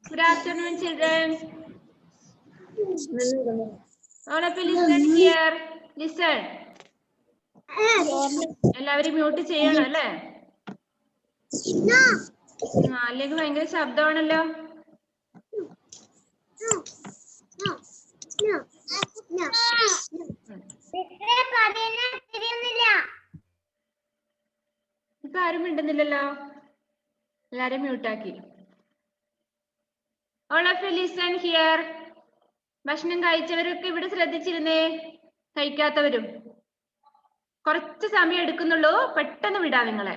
Good afternoon, children. All of you listen here. Listen. എല്ലാവരും mute ചെയ്യണം അല്ലേ? അല്ലെങ്കിൽ ഭയങ്കര ശബ്ദമാണല്ലോ. ഇപ്പൊ ആരും മിണ്ടുന്നില്ലല്ലോ. എല്ലാരും മ്യൂട്ടാക്കി. All of you listen here. ഭക്ഷണം കഴിച്ചവരൊക്കെ ഇവിടെ ശ്രദ്ധിച്ചിരുന്നേ. കഴിക്കാത്തവരും കുറച്ച് സമയം എടുക്കുന്നുള്ളൂ. പെട്ടെന്ന് വിടാം നിങ്ങളെ.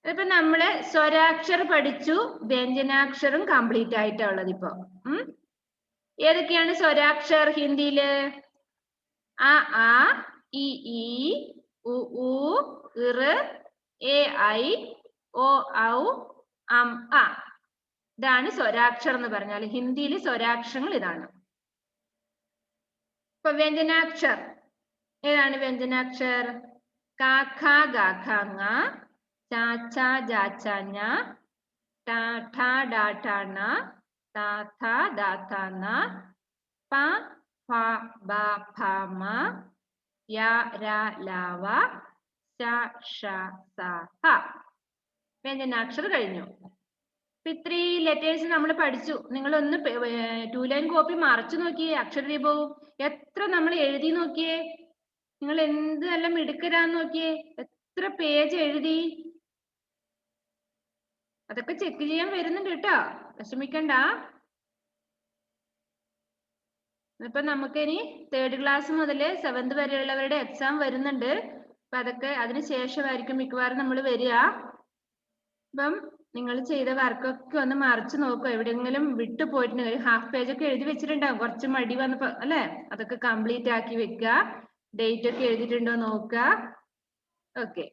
ഇപ്പൊ നമ്മള് സ്വരാക്ഷരം പഠിച്ചു, വ്യഞ്ജനാക്ഷരം കംപ്ലീറ്റ് ആയിട്ടാ ഉള്ളത് ഇപ്പൊ. ഏതൊക്കെയാണ് സ്വരാക്ഷർ ഹിന്ദിയില്? അ ആ ഇ ഈ ഉ ഊ ഇർ എ ഐ ഒ ഔ അം അ. ഇതാണ് സ്വരാക്ഷരം എന്ന് പറഞ്ഞാൽ ഹിന്ദിയിൽ സ്വരാക്ഷരങ്ങൾ ഇതാണ്. ഇപ്പൊ വ്യഞ്ജനാക്ഷർ ഏതാണ്? വ്യഞ്ജനാക്ഷർ ക ഖ ഗ ഘ ങ ച ഛ ജ ഛ ഞ ട ഠ ഡ ഠ ണ ത ഥ ദ ഥ ന പ ഫ ബ ഭ മ യ ര ല വ ശ ഷ സ ഹ. വ്യഞ്ജനാക്ഷരം കഴിഞ്ഞു. ഇത്രയും ലെറ്റേഴ്സ് നമ്മൾ പഠിച്ചു. നിങ്ങൾ ഒന്ന് 2 ലൈൻ കോപ്പി മറച്ചു നോക്കിയേ. അക്ഷരദീപവും എത്ര നമ്മൾ എഴുതി നോക്കിയേ. നിങ്ങൾ എന്ത് നല്ല മിടുക്കരാന്ന് നോക്കിയേ. എത്ര പേജ് എഴുതി. അതൊക്കെ ചെക്ക് ചെയ്യാൻ വരുന്നുണ്ട് കേട്ടോ, വിഷമിക്കണ്ട. ഇപ്പൊ നമുക്കിനി 3rd ക്ലാസ് മുതൽ 7th വരെയുള്ളവരുടെ എക്സാം വരുന്നുണ്ട്. അപ്പൊ അതൊക്കെ അതിന് ശേഷമായിരിക്കും മിക്കവാറും നമ്മൾ വരിക. അപ്പം നിങ്ങൾ ചെയ്ത വർക്കൊക്കെ ഒന്ന് മറിച്ച് നോക്കുക. എവിടെയെങ്കിലും വിട്ടു പോയിട്ടുണ്ടെങ്കിൽ ഹാഫ് പേജ് ഒക്കെ എഴുതി വെച്ചിട്ടുണ്ടാവും. കുറച്ച് മടി വന്നപ്പോ അല്ലെ, അതൊക്കെ കംപ്ലീറ്റ് ആക്കി വെക്കുക. ഡേറ്റ് ഒക്കെ എഴുതിയിട്ടുണ്ടോ നോക്കുക. ഓക്കെ,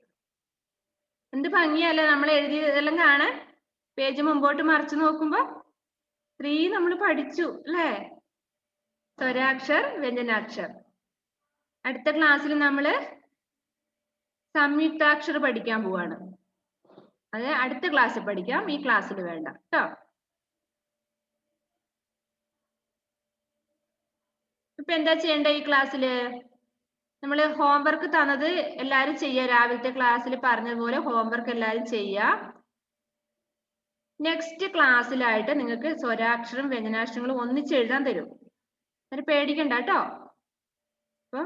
എന്ത് ഭംഗിയല്ലേ നമ്മൾ എഴുതിയതെല്ലാം കാണാൻ. പേജ് മുമ്പോട്ട് മറിച്ച് നോക്കുമ്പോ 3 നമ്മൾ പഠിച്ചു അല്ലേ? സ്വരാക്ഷർ, വ്യഞ്ജനാക്ഷർ. അടുത്ത ക്ലാസ്സിൽ നമ്മൾ സംയുക്താക്ഷർ പഠിക്കാൻ പോവാണ്. അത് അടുത്ത ക്ലാസ്സിൽ പഠിക്കാം, ഈ ക്ലാസ്സിൽ വേണ്ട കേട്ടോ. ഇപ്പൊ എന്താ ചെയ്യേണ്ട ഈ ക്ലാസ്സില്? നമ്മൾ ഹോംവർക്ക് തന്നത് എല്ലാരും ചെയ്യുക. രാവിലത്തെ ക്ലാസ്സിൽ പറഞ്ഞതുപോലെ ഹോംവർക്ക് എല്ലാരും ചെയ്യുക. നെക്സ്റ്റ് ക്ലാസ്സിലായിട്ട് നിങ്ങൾക്ക് സ്വരാക്ഷരം വ്യഞ്ജനാക്ഷരങ്ങളും ഒന്നിച്ച് എഴുതാൻ തരും. അതിന് പേടിക്കണ്ട കേട്ടോ. അപ്പൊ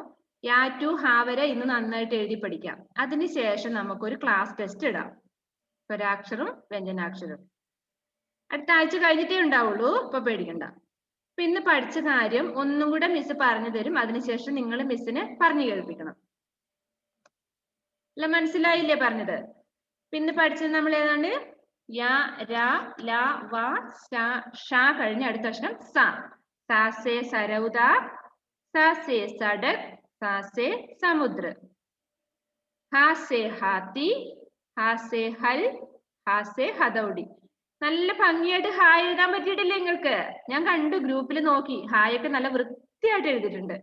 യാ ടു ഹാ വരെ ഇന്ന് നന്നായിട്ട് എഴുതി പഠിക്കാം. അതിനുശേഷം നമുക്കൊരു ക്ലാസ് ടെസ്റ്റ് ഇടാം. സ്വരാക്ഷരം വ്യഞ്ജനാക്ഷരം അടുത്ത ആഴ്ച കഴിഞ്ഞിട്ടേ ഉണ്ടാവുള്ളൂ. ഇപ്പൊ പേടിക്കണ്ട. അപ്പൊ ഇന്ന് പഠിച്ച കാര്യം ഒന്നും കൂടെ മിസ് പറഞ്ഞു തരും. അതിനുശേഷം നിങ്ങൾ മിസ്സിനെ പറഞ്ഞു കേൾപ്പിക്കണം. അല്ല, മനസ്സിലായില്ലേ പറഞ്ഞത്? പിന്നെ പഠിച്ചത് നമ്മൾ ഏതാണ്? യ ര ല വ ഷ കഴിഞ്ഞ അടുത്ത അക്ഷരം സ. സ സേ സരൗദ, സ സേ സഡക്, സ സേ സമുദ്ര. ഹ സേ ഹാത്തി, ഹ സേ ഹൽ, ഹ സേ ഹദൗഡി. നല്ല ഭംഗിയായിട്ട് ഹായ് എഴുതാൻ പറ്റിയിട്ടില്ലേ നിങ്ങൾക്ക്? ഞാൻ കണ്ടു, ഗ്രൂപ്പിൽ നോക്കി. ഹായ് ഒക്കെ നല്ല വൃത്തിയായിട്ട് എഴുതിയിട്ടുണ്ട്.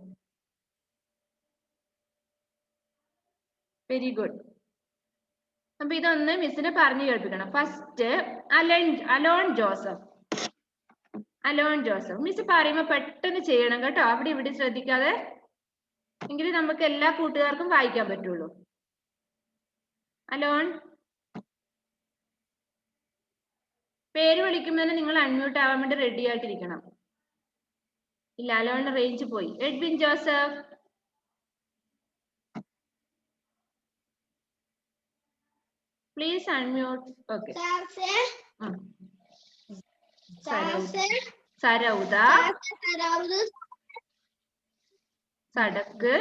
Very good. അപ്പൊ ഇതൊന്ന് മിസ്സിനെ പറഞ്ഞു കേൾപ്പിക്കണം. First Alan Joseph. Alan Joseph miss പറയുമ്പോ പെട്ടെന്ന് ചെയ്യണം കേട്ടോ. അവിടെ ഇവിടെ ശ്രദ്ധിക്കാതെ, എങ്കിൽ നമുക്ക് എല്ലാ കൂട്ടുകാർക്കും വായിക്കാൻ പറ്റുള്ളൂ. അലോൺ, പേര് വിളിക്കുമ്പോൾ നിങ്ങൾ അൺമ്യൂട്ട് ആവാൻ വേണ്ടി റെഡി ആയിട്ടിരിക്കണം. ഇല്ല, അലോൺ റേഞ്ച് പോയി. Edwin Joseph, please unmute. Okay. സരൗദ, സടക്ക്,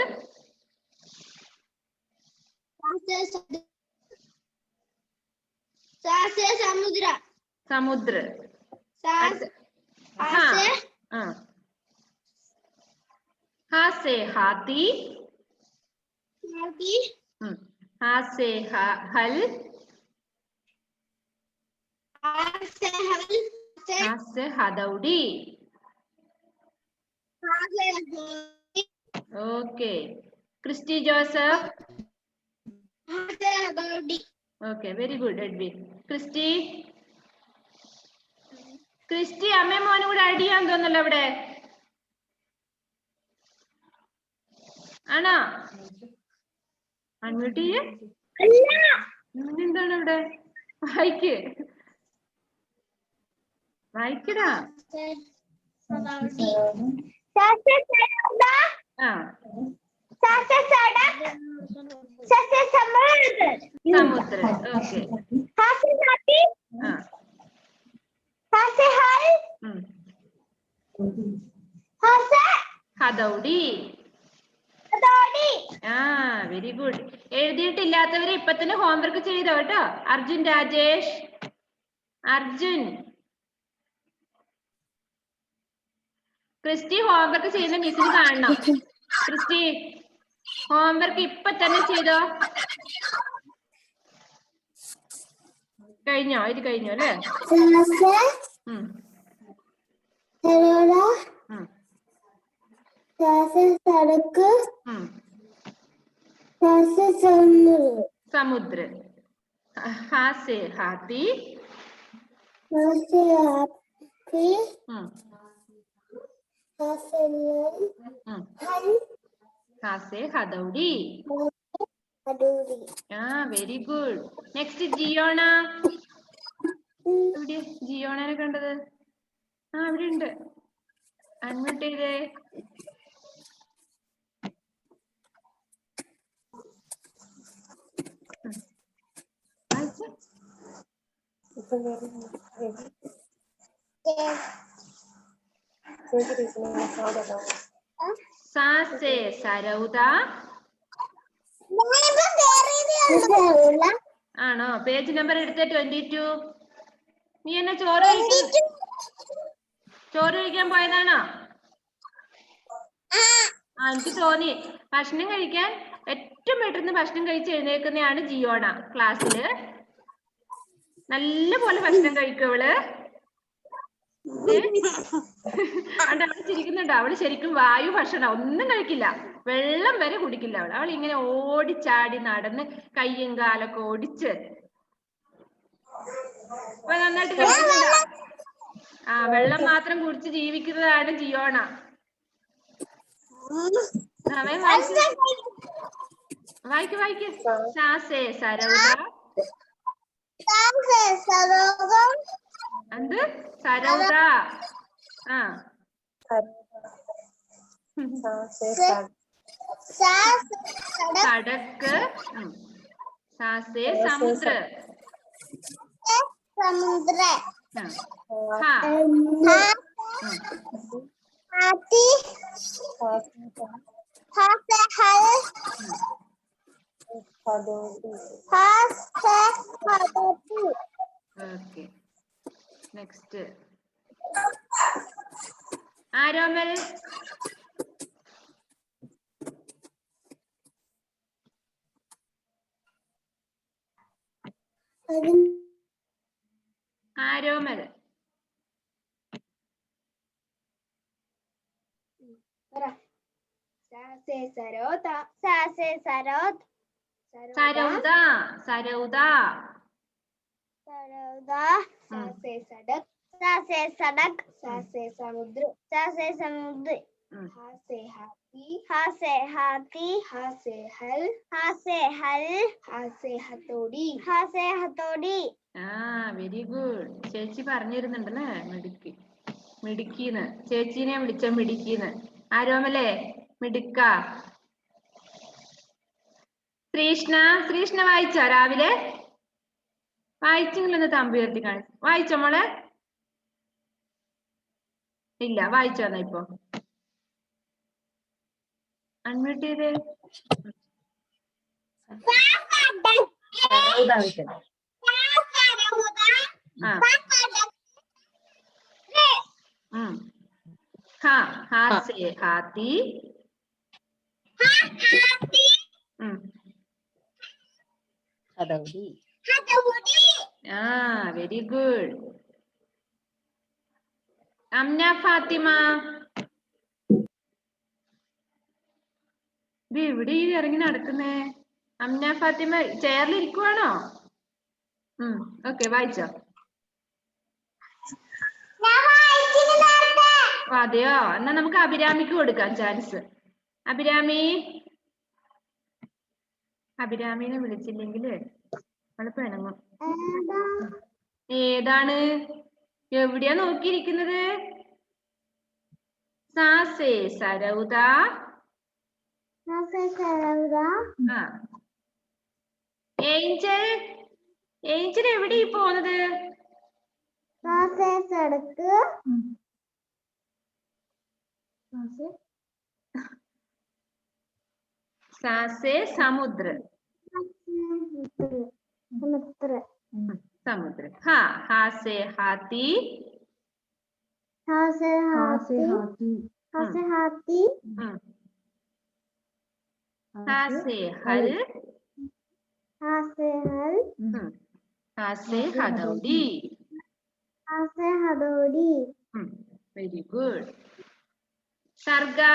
സമുദ്ര, സമുദ്ര, ഹാ സേ ഹാത്തി, ഹാ സേ ഹൽ, ഹാ സേ ഹദൗഡി. Okay. Christy Joseph. Okay, very good Edwin. Christy, Christy അമ്മയും മോനും കൂടെ ആഡ് ചെയ്യാൻ തോന്നല്ലോ അവിടെ. ആണോ? അൺമ്യൂട്ട് ചെയ്യേ. എന്താണ് ഇവിടെ? വായിക്കടാ. സമുദ്ര. ഓക്കെ. ഹദൗടി. Very good. എഴുതിയിട്ടില്ലാത്തവര് ഇപ്പൊ തന്നെ ഹോംവർക്ക് ചെയ്തോ കേട്ടോ. അർജുൻ രാജേഷ്, അർജുൻ. ക്രിസ്റ്റി ഹോംവർക്ക് ചെയ്യുന്ന മിസ്സിന് കാണണം. ക്രിസ്റ്റി ഹോംവർക്ക് ഇപ്പൊ തന്നെ ചെയ്തോ. കഴിഞ്ഞോ? ഇത് കഴിഞ്ഞോ അല്ലേ? समुद्र. हा से हाथी. हा से हथौड़ी. Very good. നെക്സ്റ്റ് ജിയോണ. ഇവിടെ ജിയോണനെ കണ്ടത്? ഇവിടെ ഉണ്ട്. അൺമ്യൂട്ട് ചെയ്തേ. सा से सरौदा. ആണോ? പേജ് നമ്പർ എടുത്തേ 22. നീ എന്നെ ചോറ് കഴിക്കാൻ പോയതാണോ? എനിക്ക് തോന്നി. ഭക്ഷണം കഴിക്കാൻ ഏറ്റവും പെട്ടെന്ന് ഭക്ഷണം കഴിച്ച് എഴുന്നേൽക്കുന്നതാണ് ജിയോണ. ക്ലാസ്സില് നല്ല പോലെ ഭക്ഷണം കഴിക്കും അവള്. അവള് ചിരിക്കുന്നുണ്ടോ? അവള് ശരിക്കും വായു ഭക്ഷണം ഒന്നും കഴിക്കില്ല, വെള്ളം വരെ കുടിക്കില്ല. അവൾ ഇങ്ങനെ ഓടിച്ചാടി നടന്ന് കയ്യും കാലൊക്കെ ഓടിച്ച് നന്നായിട്ട് കഴിക്കുന്നുണ്ടോ? വെള്ളം മാത്രം കുടിച്ച് ജീവിക്കുന്നതാണ് ജിയോണ. വായിക്ക്. സാസേ സരൗദ. എന്ത്? സരൗദ. സടക്ക്. സാസേ സമുദ്ര. ഓക്കെ. നെക്സ്റ്റ് ആരോമൽ. ആരോമൽ. സരൗദ. समुद्र. हा से हाथी. हा से हल. हथौड़ी. Very good. ചേച്ചി പറഞ്ഞിരുന്നുണ്ടല്ലേ മിടുക്കിന്ന്. ചേച്ചീനെ വിളിച്ച മിടുക്കിന്ന്. ആരോമലേ മിടുക്ക. ശ്രീഷ്ണ വായിച്ചോ? രാവിലെ വായിച്ചെങ്കിലൊന്ന് തമ്പി ഉയർത്തി കാണിച്ചു. വായിച്ചോ മോളെ? ഇല്ല. വായിച്ചോ എന്നാ ഇപ്പൊ? അൺമ്യൂട്ട് ചെയ്തേ. हा से हाथी. ഹദൗടി. Very good. അംന ഫാത്തിമ. ഇത് എവിടെ ഇറങ്ങി നടക്കുന്നേ? അംന ഫാത്തിമ ചെയറിൽ ഇരിക്കുവാണോ? ഓക്കെ, വായിച്ചോ. അതെയോ, എന്നാ നമുക്ക് അഭിരാമിക്ക് കൊടുക്കാം ചാൻസ്. അഭിരാമിനെ വിളിച്ചില്ലെങ്കിൽ അവള് പിണങ്ങും. ഏതാണ്? എവിടെയാ നോക്കിയിരിക്കുന്നത്? സാസേ സരൗദ. ഏഞ്ചൽ എവിടെയാ പോകുന്നത്? സാസേ സമുദ്ര. समुद्र. हाँ, हा से हाथी. हा से हाथी. हा से हल. हा से हथौड़ी. Very good. Sarga.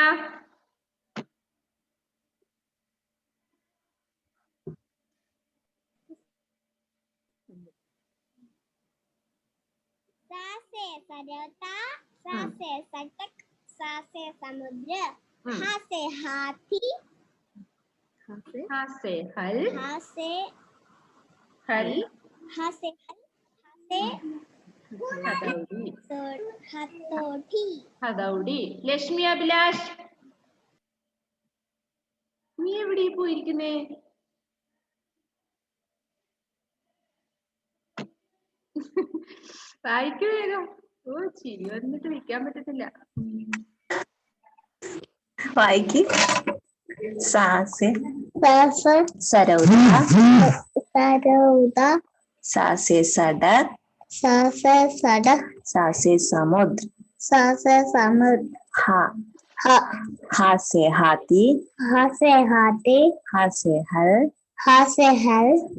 सा से सरलता, सा से सटक, सा से समुद्र, हा से हाथी, हा से हल. हा से हल. हा से हथौड़ी. हथौड़ी. ലക്ഷ്മി അഭിലാഷ്, നീ എവിടെ പോയിരിക്കുന്നേ? വായിക്കു വേഗം. ഓ, ചിരി വന്നിട്ട് വിൽക്കാൻ പറ്റത്തില്ല. വായിക്ക്. സാസെ സരൗദ, സാസെ സടക്, സാസെ സമുദ്ര, हा से हाथी, हा से हल,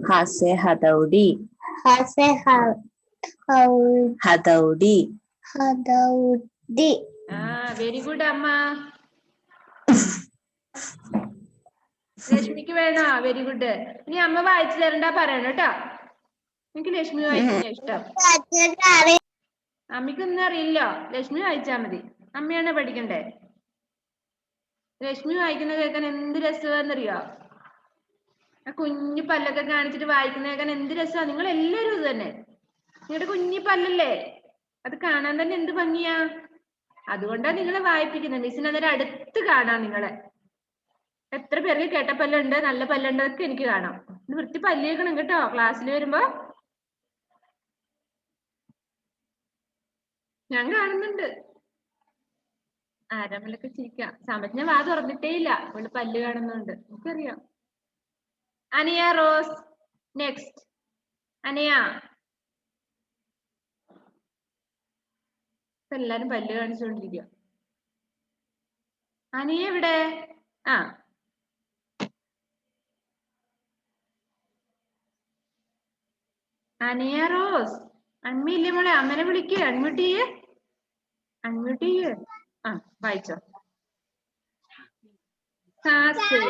हा से हथौड़ी, വെരി ഗുഡ് അമ്മ. ലക്ഷ്മിക്ക് വേണോ? Very good. ഇനി അമ്മ വായിച്ചു തരണ്ട പറയണം കേട്ടോ. എനിക്ക് ലക്ഷ്മി വായിക്കുന്ന ഇഷ്ടം. അമ്മയ്ക്കൊന്നും അറിയില്ലോ, ലക്ഷ്മി വായിച്ചാ മതി. അമ്മയാണ് പഠിക്കണ്ടേ. ലക്ഷ്മി വായിക്കുന്ന കേൾക്കാൻ എന്ത് രസമാണെന്നറിയോ? ആ കുഞ്ഞു പല്ലൊക്കെ കാണിച്ചിട്ട് വായിക്കുന്ന കേൾക്കാൻ എന്ത് രസമാണ്. നിങ്ങൾ എല്ലാവരും ഇത് തന്നെ. നിങ്ങളുടെ കുഞ്ഞു പല്ലല്ലേ, അത് കാണാൻ തന്നെ എന്ത് ഭംഗിയാ. അതുകൊണ്ടാണ് നിങ്ങളെ വായിപ്പിക്കുന്നത്. മിസ്സിന് അന്നേരം അടുത്ത് കാണാം നിങ്ങളെ. എത്ര പേർക്ക് കേട്ട പല്ലുണ്ട്, നല്ല പല്ലുണ്ട്, ഒക്കെ എനിക്ക് കാണാം. വൃത്തി പല്ലിയേക്കണം കേട്ടോ ക്ലാസ്സിൽ വരുമ്പോ. ഞാൻ കാണുന്നുണ്ട്. ആരാമലൊക്കെ ചിരിക്കാം. സമജ്ഞ വാ തുറന്നിട്ടേ ഇല്ല, അവള് പല്ല് കാണുന്നുണ്ട്, എനിക്കറിയാം. അനിയ റോസ് നെക്സ്റ്റ്. അനിയ. എല്ലാരും പല്ല് കാണിച്ചുകൊണ്ടിരിക്കുക. അനിയ എവിടെ? ആ, അനിയ റോസ് അൺമ്യൂട്ടില്ലേ മോളെ? അമ്മനെ വിളിക്ക്. അൺമ്യൂട്ട് ചെയ്യ്. ആ, വായിച്ചോ. സാസേ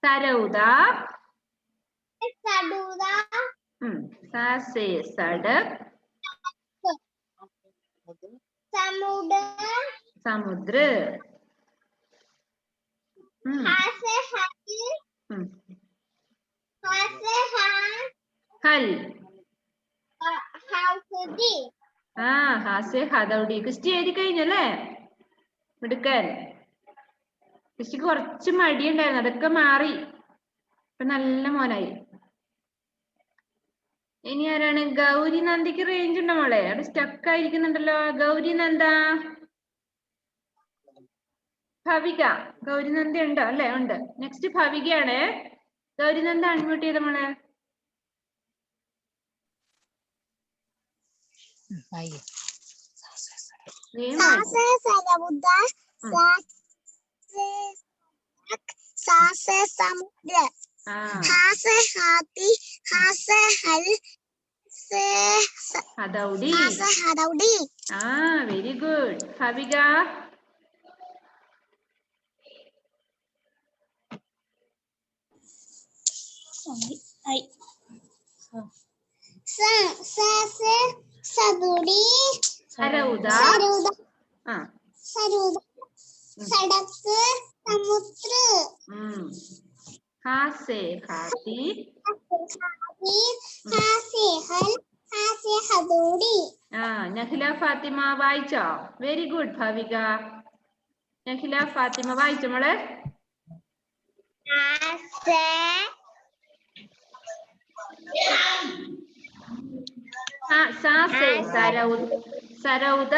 സരൗദ, സാസേ സടക്, സമുദ്ര, ഹൽ. ആ, ഹാസെ ഹഥൗടി. ക്രിസ്റ്റി എഴുതി കഴിഞ്ഞല്ലേ? മിടുക്കൻ. ക്രിസ്റ്റിക്ക് കുറച്ച് മടിയുണ്ടായിരുന്നു, അതൊക്കെ മാറി. ഇപ്പൊ നല്ല മോനായി. ഇനി ആരാണ്? ഗൗരി നന്ദിക്ക് റേഞ്ച് ഉണ്ടോ മോളെ? അവിടെ സ്റ്റക്ക് ആയിരിക്കുന്നുണ്ടല്ലോ. ഗൗരി നന്ദ. ഭവിക. ഗൗരി നന്ദ ഉണ്ടോ? അല്ലേ, ഉണ്ട്. നെക്സ്റ്റ് ഭവികയാണ്. ഗൗരി നന്ദ അൺമ്യൂട്ട് ചെയ്ത മോളെ. ഹഥൗടി. ആ, വെരി ഗുഡ്. ഭവിക. സരൗദ. से हाथी हा से हल हा से हथौड़ी നഹില ഫാത്തിമ വായിച്ചോ? Very good Bhavika. നഹില ഫാത്തിമ വായിച്ചോ മോളെ? സരൗദ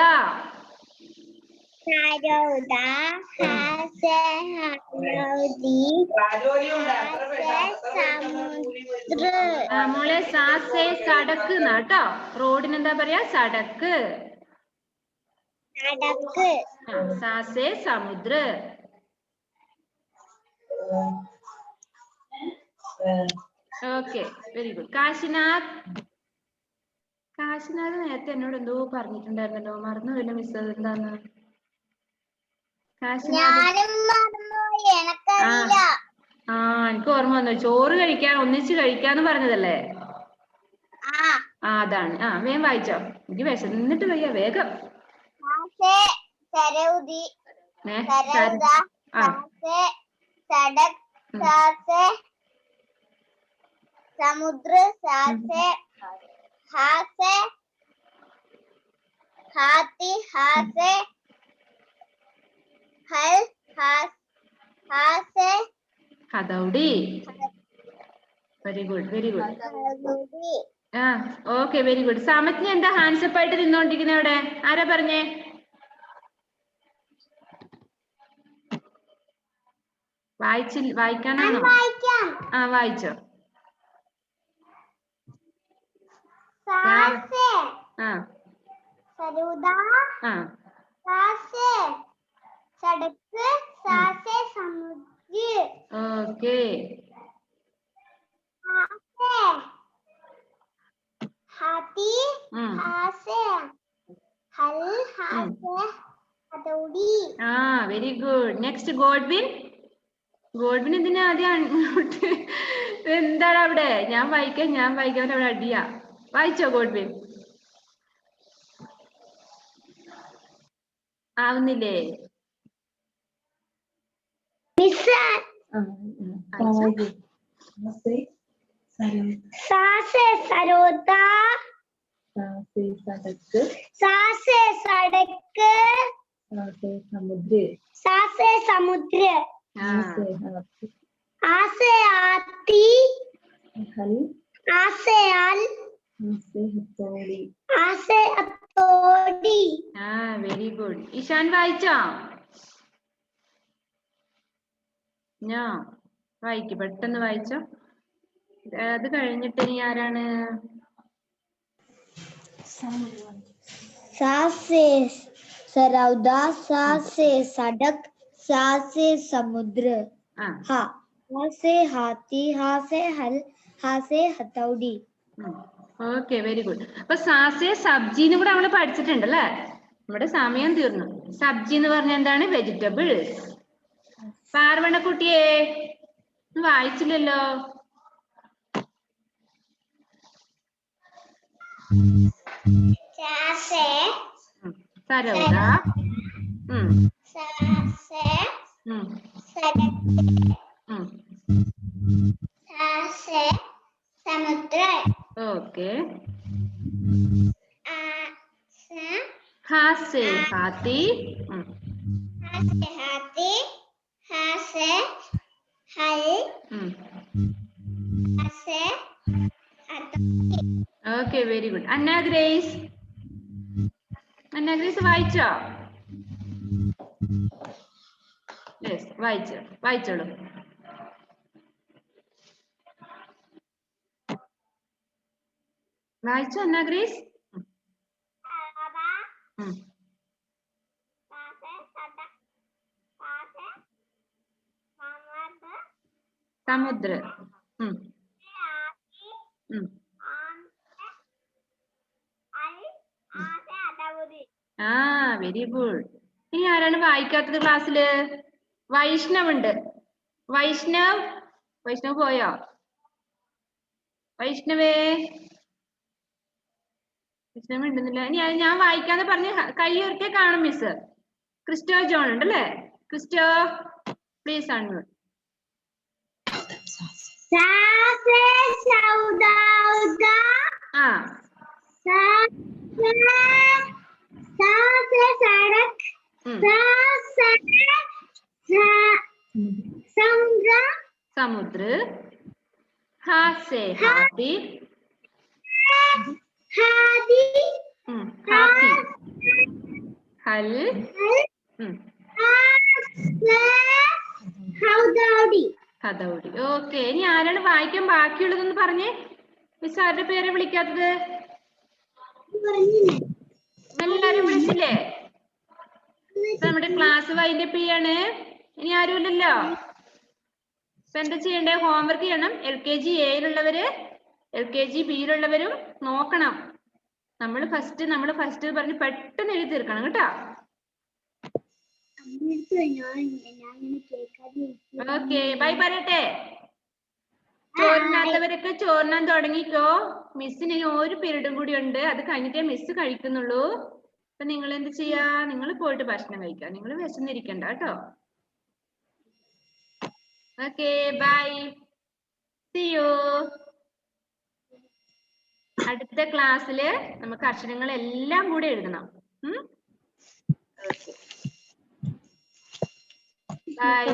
മോളെ സാസേ സടക്ക് എന്നാട്ടോ. റോഡിന് എന്താ പറയാ? സടക്ക്. സാസേ സമുദ്ര. Okay very good. കാശിനാഥ് നേരത്തെ എന്നോട് എന്തോ പറഞ്ഞിട്ടുണ്ടായിരുന്നല്ലോ, മറന്നുപോയല്ലോ മിസ്. അത് എന്താന്ന്? എനിക്ക് ഓർമ്മ വന്നു. ചോറ് കഴിക്കാൻ ഒന്നിച്ച് കഴിക്കാന്ന് പറഞ്ഞതല്ലേ? അതാണ്. വേഗം വായിച്ചോ, എനിക്ക് വിശന്നിട്ട് വയ്യ. വേഗം. समुद्र सासे हासे हाथी हासे हल हासे ഹഥൗടി. Very good, very good. Okay very good. Samajna എന്താ ഹാൻഡ്സപ്പ് ആയിട്ട് നിന്നോണ്ടിരിക്കുന്നത് അവിടെ? ആരാ പറഞ്ഞേ? വായിക്കാനാണോ? വായിച്ചോ. ഓക്കെ. हाथी हासे हल हासे हथौड़ी very good. Next Godwin. Godwin എന്തിനാ ആദ്യം? എന്താണ് അവിടെ? ഞാൻ വായിക്കാൻ അവിടെ അടിയാ. വായിച്ചോ ഗോഡ്വിൻ? ആവുന്നില്ലേ? सासे सरोदा सासे सड़क सासे समुद्र आसे आती आसे हल आसे हथौड़ी വെരി ഗുഡ്. ഇഷാൻ വായിച്ചോ? വായിക്ക്, പെട്ടെന്ന് വായിച്ചോ. അത് കഴിഞ്ഞിട്ട് ഇനി ആരാണ്? सासे सरौदा सासे सड़क सासे समुद्र हासे हाथी हासे हल हासे हथौड़ी ഓക്കെ വെരി ഗുഡ്. അപ്പൊ സാസെ സബ്ജിന്ന് കൂടെ നമ്മള് പഠിച്ചിട്ടുണ്ടല്ലേ? നമ്മുടെ സമയം തീർന്നു. സബ്ജി എന്ന് പറഞ്ഞ എന്താണ്? വെജിറ്റബിൾസ്. പാർവണക്കുട്ടിയെ വായിച്ചില്ലല്ലോ. സരൗദ समुद्र ओके. हासे हाथी हासे हासे हल हासे ओके वेरी गुड. अन्ना ഗ്രേസ് വായിച്ചോ? യെസ്, വായിച്ചോളൂ. വായിച്ചോ അന്ന ഗ്രേസ്? സമുദ്ര വെരി ഗുഡ്. ഇനി ആരാണ് വായിക്കാത്തത് ക്ലാസ്സില്? വൈഷ്ണവ് ഉണ്ട്. വൈഷ്ണവ് പോയോ? വൈഷ്ണവേ ഉണ്ടെന്നില്ല. ഇനി ഞാൻ വായിക്കാന്ന് പറഞ്ഞ് കൈ ഉയർത്തിയ കാണും മിസ്. ക്രിസ്റ്റോ ജോൺ ഉണ്ടല്ലേ? ക്രിസ്റ്റോ പ്ലീസ് ആണ്. सा से सौदा ആ सा से सड़क ഉം. सा से समुद्र സമുദ്ര ഹാ സെ ഹാത്തി हाथी ഹാത്തി ഹൽ ഉം. हौदौड़ी ഹദൗടി. ഓക്കെ, ഇനി ആരാണ് വായിക്കാൻ ബാക്കിയുള്ളതെന്ന് പറഞ്ഞേ. മിസ് ആരുടെ പേരെ വിളിക്കാത്തത്? എല്ലാരും വിളിച്ചില്ലേ? ഇപ്പൊ നമ്മുടെ ക്ലാസ് വൈൻഡപ്പ് ചെയ്യാണ്. ഇനി ആരുമില്ലല്ലോ. ഇപ്പൊ എന്താ ചെയ്യണ്ടേ? ഹോംവർക്ക് ചെയ്യണം. LKG Aയിലുള്ളവര് LKG Bയിലുള്ളവരും നോക്കണം. നമ്മൾ ഫസ്റ്റ് പറഞ്ഞ് പെട്ടെന്ന് എഴുതി തീർക്കണം കേട്ടോ. ഓക്കെ, ബൈ പറയട്ടെ. ചോറിനാത്തവരൊക്കെ ചോറിനാൻ തുടങ്ങിക്കോ. മിസ്സിന് ഇനി ഒരു പീരീഡും കൂടി ഉണ്ട്. അത് കഴിഞ്ഞിട്ടേ മിസ് കഴിക്കുന്നുള്ളൂ. അപ്പൊ നിങ്ങൾ എന്ത് ചെയ്യാ? നിങ്ങൾ പോയിട്ട് ഭക്ഷണം കഴിക്കാം. നിങ്ങൾ വിശന്നിരിക്കണ്ട കേട്ടോ. Okay, bye, see you. അടുത്ത ക്ലാസ്സില് നമുക്ക് അക്ഷരങ്ങൾ എല്ലാം കൂടെ എഴുതണം. Okay, by.